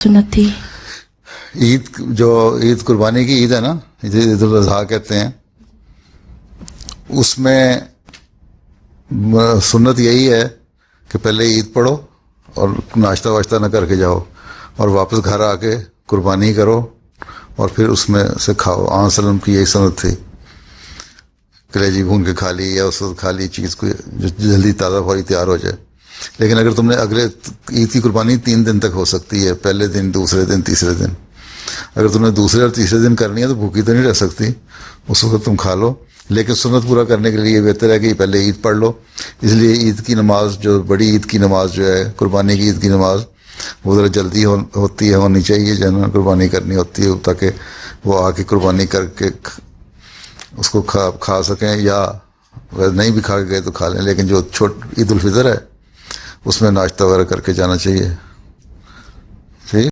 سنت تھی؟ عید جو عید قربانی کی عید ہے نا، عید الاضحیٰ کہتے ہیں، اس میں سنت یہی ہے کہ پہلے عید پڑھو اور ناشتہ واشتہ نہ کر کے جاؤ، اور واپس گھر آ کے قربانی کرو اور پھر اس میں سے کھاؤ۔ آن وسلم کی یہی سنت تھی، کلیجی بھون کے کھا لی یا اس وقت کھا لی چیز کو جو جلدی تازہ فوری تیار ہو جائے۔ لیکن اگر تم نے اگلے عید کی قربانی 3 دن تک ہو سکتی ہے، پہلے دن، دوسرے دن، تیسرے دن۔ اگر تم نے دوسرے اور تیسرے دن کرنی ہے تو بھوکی تو نہیں رہ سکتی، اس وقت تم کھا لو۔ لیکن سنت پورا کرنے کے لیے یہ بہتر ہے کہ پہلے عید پڑھ لو۔ اس لیے عید کی نماز، جو بڑی عید کی نماز جو ہے، قربانی کی عید کی نماز، وہ ذرا جلدی ہوتی ہے، ہونی چاہیے، جنہوں نے قربانی کرنی ہوتی ہے، تاکہ وہ آ کے قربانی کر کے اس کو کھا سکیں، یا اگر نہیں بھی کھا کے گئے تو کھا لیں۔ لیکن جو عید الفطر ہے اس میں ناشتہ وغیرہ کر کے جانا چاہیے۔ ٹھیک۔